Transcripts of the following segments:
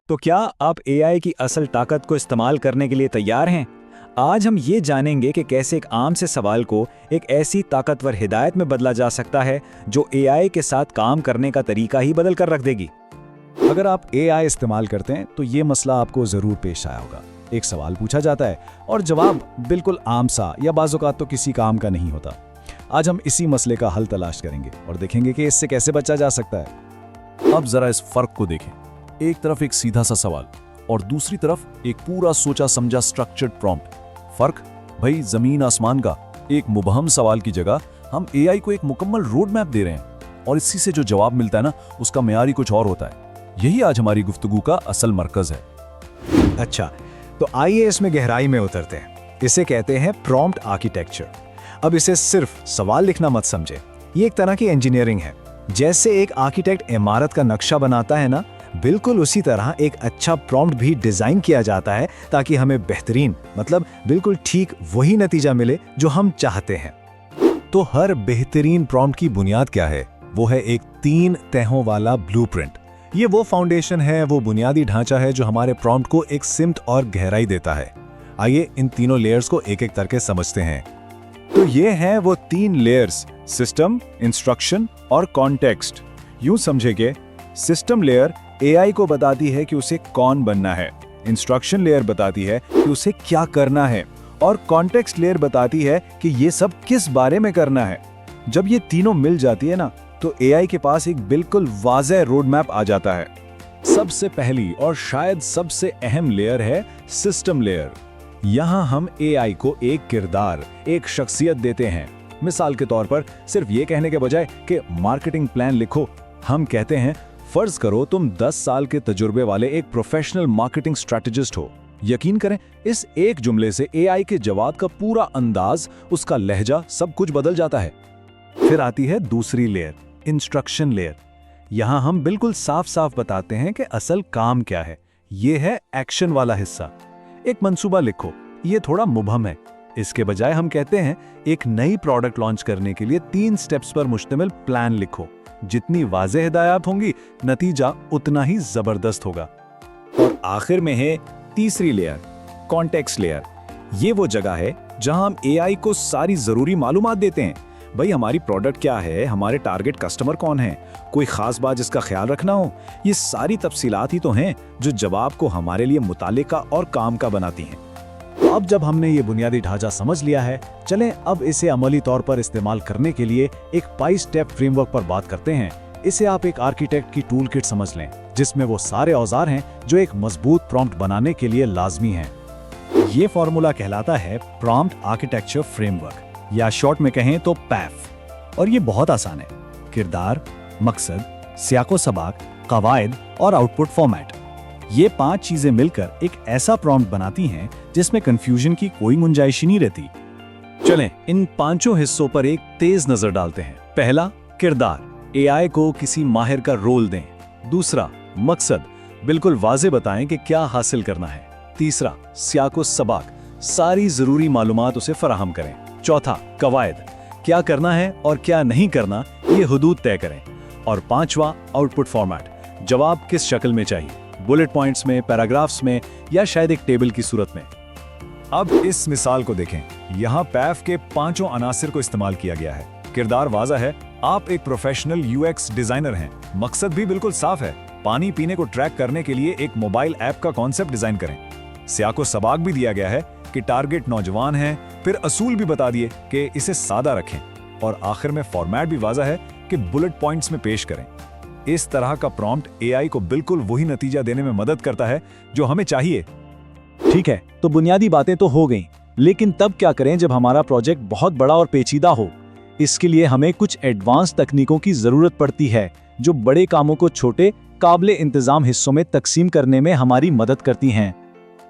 तो क्या आप एआई की असल ताकत को इस्तेमाल करने के लिए तैयार हैं? आज हम ये जानेंगे कि कैसे एक आम से सवाल को एक ऐसी ताकतवर हिदायत में बदला जा सकता है जो एआई के साथ काम करने का तरीका ही बदल कर रख देगी। अगर आप एआई इस्तेमाल करते हैं तो ये मसला आपको जरूर पेश आया होगा। एक सवाल पूछा जाता है और जवाब बिल्कुल आम सा या बाज़-औक़ात तो किसी काम का नहीं होता। आज हम इसी मसले का हल तलाश करेंगे और देखेंगे कि इससे कैसे बचा जा सकता है। अब जरा इस फर्क को देखें। एक तरफ एक सीधा सा सवाल और दूसरी तरफ एक पूरा सोचा समझा स्ट्रक्चर्ड प्रॉम्प्ट। फर्क भाई जमीन आसमान का। एक मुबहम सवाल की जगह हम एआई को एक मुकम्मल रोड मैप दे रहे हैं और इसी से जो जवाब मिलता है ना, उसका मेयार ही कुछ और होता है। यही आज हमारी गुफ्तगू का असल मरकज है। अच्छा, तो आइए इसमें गहराई में उतरते हैं। इसे कहते हैं प्रॉम्प्ट आर्किटेक्चर। अब इसे सिर्फ सवाल लिखना मत समझे, ये एक तरह की इंजीनियरिंग है। जैसे एक आर्किटेक्ट इमारत का नक्शा बनाता है ना, बिल्कुल उसी तरह एक अच्छा प्रॉम्प्ट भी डिजाइन किया जाता है ताकि हमें बेहतरीन, मतलब बिल्कुल ठीक वही नतीजा मिले जो हम चाहते हैं। तो हर बेहतरीन प्रॉम्प्ट की बुनियाद क्या है? वो है एक 3 तहों वाला ब्लूप्रिंट। ये वो फाउंडेशन है, वो बुनियादी ढांचा है जो हमारे प्रॉम्प्ट को एक सिमत और गहराई देता है। आइए इन तीनों लेयर्स को एक एक करके समझते हैं। तो ये हैं वो 3 लेयर्स: सिस्टम, इंस्ट्रक्शन और कॉन्टेक्स्ट। यूं समझे कि सिस्टम लेयर एआई को बताती है कि उसे कौन बनना है, इंस्ट्रक्शन लेयर बताती है कि उसे क्या करना है, और कॉन्टेक्स्ट लेयर बताती है कि ये सब किस बारे में करना है। जब ये तीनों मिल जाती है ना, तो एआई के पास एक बिल्कुल वाज़ेह रोड मैप आ जाता है। सबसे पहली और शायद सबसे अहम लेयर है सिस्टम लेयर। यहाँ हम एआई को एक किरदार, एक शख्सियत देते हैं। मिसाल के तौर पर सिर्फ ये कहने के बजाय कि मार्केटिंग प्लान लिखो, हम कहते हैं फर्ज करो तुम 10 साल के तजुर्बे वाले एक प्रोफेशनल मार्केटिंग स्ट्रैटेजिस्ट हो। यकीन करें, इस एक जुमले से एआई के जवाब का पूरा अंदाज, उसका लहजा, सब कुछ बदल जाता है। फिर आती है दूसरी लेयर, इंस्ट्रक्शन लेयर। यहाँ हम बिल्कुल साफ साफ बताते हैं कि असल काम क्या है। ये है एक्शन वाला हिस्सा। एक मंसूबा लिखो, ये थोड़ा मुबहम है। इसके बजाय हम कहते हैं एक नई प्रोडक्ट लॉन्च करने के लिए 3 स्टेप्स पर मुश्तमिल प्लान लिखो। जितनी वाज़ेह हिदायत होंगी, नतीजा उतना ही जबरदस्त होगा। और आखिर में है तीसरी लेयर, कॉन्टेक्स्ट लेयर। ये वो जगह है जहां हम एआई को सारी जरूरी मालूमात देते हैं। भाई, हमारी प्रोडक्ट क्या है, हमारे टारगेट कस्टमर कौन है, कोई खास बात जिसका ख्याल रखना हो। ये सारी तफसीलात ही तो हैं जो जवाब को हमारे लिए मुतालिका और काम का बनाती हैं। तो अब जब हमने ये बुनियादी ढांचा समझ लिया है, चलें अब इसे अमली तौर पर इस्तेमाल करने के लिए एक 5 स्टेप फ्रेमवर्क पर बात करते हैं। इसे आप एक आर्किटेक्ट की टूल किट समझ लें, जिसमें वो सारे औजार हैं जो एक मजबूत प्रॉम्प्ट बनाने के लिए लाजमी हैं। ये फॉर्मूला कहलाता है प्रॉम्प्ट आर्किटेक्चर फ्रेमवर्क, या शॉर्ट में कहें तो पैफ। और ये बहुत आसान है। किरदार, मकसद, सियाको-सबाक, कवायद और आउटपुट फॉर्मेट, ये 5 चीजें मिलकर एक ऐसा प्रॉम्प्ट बनाती हैं जिसमें कंफ्यूजन की कोई गुंजाइश नहीं रहती। चलें इन 5 हिस्सों पर एक तेज नजर डालते हैं। पहला, किरदार, एआई को किसी माहिर का रोल दें। दूसरा, मकसद, बिल्कुल वाज़ेह बताएं कि क्या हासिल करना है। तीसरा, सियाको-सबाक, सारी जरूरी मालूमात उसे फराहम करें। चौथा, कवायद, क्या करना है और क्या नहीं करना, ये हुदूद तय करें। और 5वां, आउटपुट फॉर्मेट, जवाब किस शक्ल में चाहिए, बुलेट पॉइंट्स में, पैराग्राफ्स में, या शायद एक टेबल की सूरत में। अब इस मिसाल को देखें। यहाँ पैफ के 5 अनासिर को इस्तेमाल किया गया है। किरदार वाज़ा है, आप एक प्रोफेशनल यूएक्स डिजाइनर हैं। मकसद भी बिल्कुल साफ है, पानी पीने को ट्रैक करने के लिए एक मोबाइल ऐप का कॉन्सेप्ट डिजाइन करें। सियाको-सबाक भी दिया गया है कि टारगेट नौजवान है। फिर असूल भी बता दिए कि इसे सादा रखें। और आखिर में फॉर्मेट भी वाज़ा है कि बुलेट पॉइंट्स में पेश करें। इस तरह का प्रॉम्प्ट एआई को बिल्कुल वही नतीजा देने में मदद करता है जो हमें चाहिए। ठीक है, तो बुनियादी बातें तो हो गईं, लेकिन तब क्या करें जब हमारा प्रोजेक्ट बहुत बड़ा और पेचीदा हो? इसके लिए हमें कुछ एडवांस तकनीकों की जरूरत पड़ती है जो बड़े कामों को छोटे, काबिले इंतजाम हिस्सों में तकसीम करने में हमारी मदद करती हैं।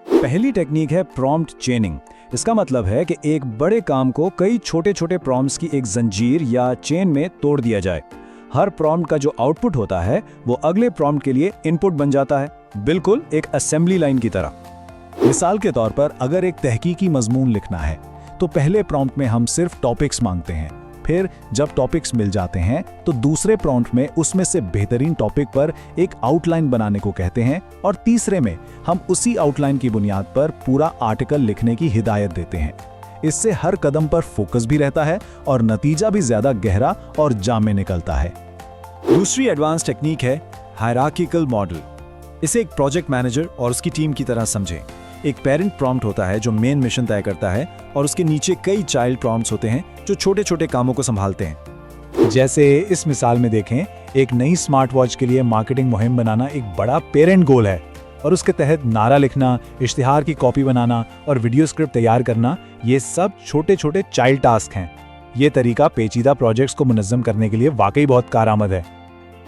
पहली टेक्निक है प्रॉम्प्ट चेनिंग। इसका मतलब है कि एक बड़े काम को कई छोटे छोटे प्रॉम्प्ट्स की एक जंजीर या चेन में तोड़ दिया जाए। हर प्रॉम्प्ट का जो आउटपुट होता है वो अगले प्रॉम्प्ट के लिए इनपुट बन जाता है, बिल्कुल एक असेंबली लाइन की तरह। मिसाल के तौर पर अगर एक तहकीकी मजमून लिखना है तो पहले प्रॉम्प्ट में हम सिर्फ टॉपिक्स मांगते हैं, फिर जब टॉपिक्स मिल जाते हैं तो दूसरे प्रॉम्प्ट में उसमें से बेहतरीन टॉपिक पर एक आउटलाइन बनाने को कहते हैं और तीसरे में हम उसी आउटलाइन की बुनियाद पर पूरा आर्टिकल लिखने की हिदायत देते हैं। इससे हर कदम पर फोकस भी रहता है और नतीजा भी ज्यादा गहरा और जामे निकलता है। दूसरी एडवांस टेक्निक है हायरार्किकल मॉडल। इसे एक प्रोजेक्ट मैनेजर और उसकी टीम की तरह समझें। एक पेरेंट प्रॉम्प्ट होता है जो मेन मिशन तय करता है और उसके नीचे कई चाइल्ड प्रॉम्प्ट्स होते हैं जो छोटे छोटे कामों को संभालते हैं। जैसे इस मिसाल में देखें, एक नई स्मार्ट वॉच के लिए मार्केटिंग मुहिम बनाना एक बड़ा पेरेंट गोल है और उसके तहत नारा लिखना, इश्तिहार की कॉपी बनाना और वीडियो स्क्रिप्ट तैयार करना, ये सब छोटे छोटे चाइल्ड टास्क हैं। ये तरीका पेचीदा प्रोजेक्ट्स को मुनज़्ज़म करने के लिए वाकई बहुत कारआमद है।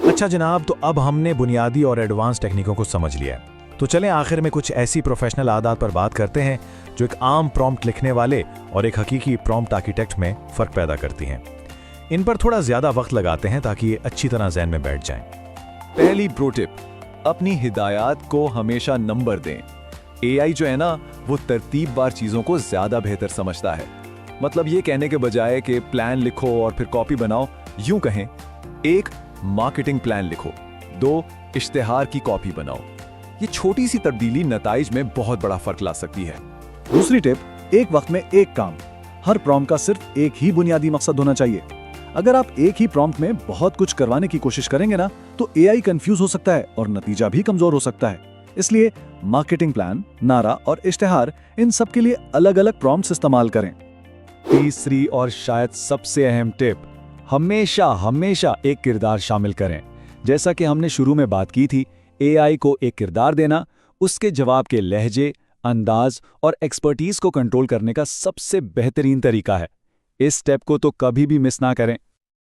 अच्छा जनाब, तो अब हमने बुनियादी और एडवांस टेक्निकों को समझ लिया है, तो चलें आखिर में कुछ ऐसी प्रोफेशनल आदत पर बात करते हैं जो एक आम प्रॉम्प्ट लिखने वाले और एक हकीकी प्रॉम्प्ट आर्किटेक्ट में फ़र्क पैदा करती हैं। इन पर थोड़ा ज़्यादा वक्त लगाते हैं ताकि ये अच्छी तरह ज़हन में बैठ जाएं। पहली प्रो टिप, अपनी हिदायत को हमेशा नंबर दें। एआई जो है ना, वो तरतीबवार चीज़ों को ज़्यादा बेहतर समझता है। मतलब ये कहने के बजाय कि प्लान लिखो और फिर कॉपी बनाओ, यूं कहें, 1 मार्केटिंग प्लान लिखो, 2 इश्तिहार की कॉपी बनाओ। ये छोटी सी तब्दीली नताइज में बहुत बड़ा फर्क ला सकती है। दूसरी टिप, एक वक्त में एक काम। हर प्रॉम्प्ट का सिर्फ एक ही बुनियादी मकसद होना चाहिए। अगर आप एक ही प्रॉम्प्ट में बहुत कुछ करवाने की कोशिश करेंगे ना, तो एआई कंफ्यूज हो सकता है और नतीजा भी कमजोर हो सकता है। इसलिए मार्केटिंग प्लान, नारा और इश्तिहार, इन सब के लिए अलग अलग प्रॉम्प्ट्स इस्तेमाल करें। तीसरी और शायद सबसे अहम टिप, हमेशा एक किरदार शामिल करें। जैसा कि हमने शुरू में बात की थी, एआई को एक किरदार देना उसके जवाब के लहजे, अंदाज और एक्सपर्टीज को कंट्रोल करने का सबसे बेहतरीन तरीका है। इस स्टेप को तो कभी भी मिस ना करें।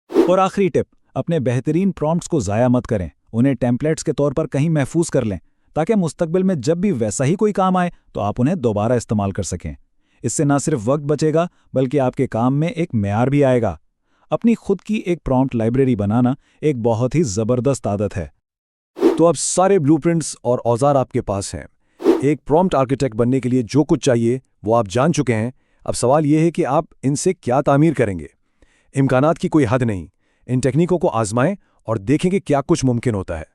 और आखिरी टिप, अपने बेहतरीन प्रॉम्प्ट्स को ज़ाया मत करें। उन्हें टेम्पलेट्स के तौर पर कहीं महफूज कर लें ताकि मुस्तकबिल में जब भी वैसा ही कोई काम आए तो आप उन्हें दोबारा इस्तेमाल कर सकें। इससे ना सिर्फ वक्त बचेगा बल्कि आपके काम में एक मेयार भी आएगा। अपनी खुद की एक प्रॉम्प्ट लाइब्रेरी बनाना एक बहुत ही ज़बरदस्त आदत है। तो अब सारे ब्लूप्रिंट्स और औजार आपके पास हैं। एक प्रॉम्प्ट आर्किटेक्ट बनने के लिए जो कुछ चाहिए वो आप जान चुके हैं। अब सवाल यह है कि आप इनसे क्या तामीर करेंगे। इम्कानात की कोई हद नहीं। इन टेक्निकों को आजमाएं और देखें कि क्या कुछ मुमकिन होता है।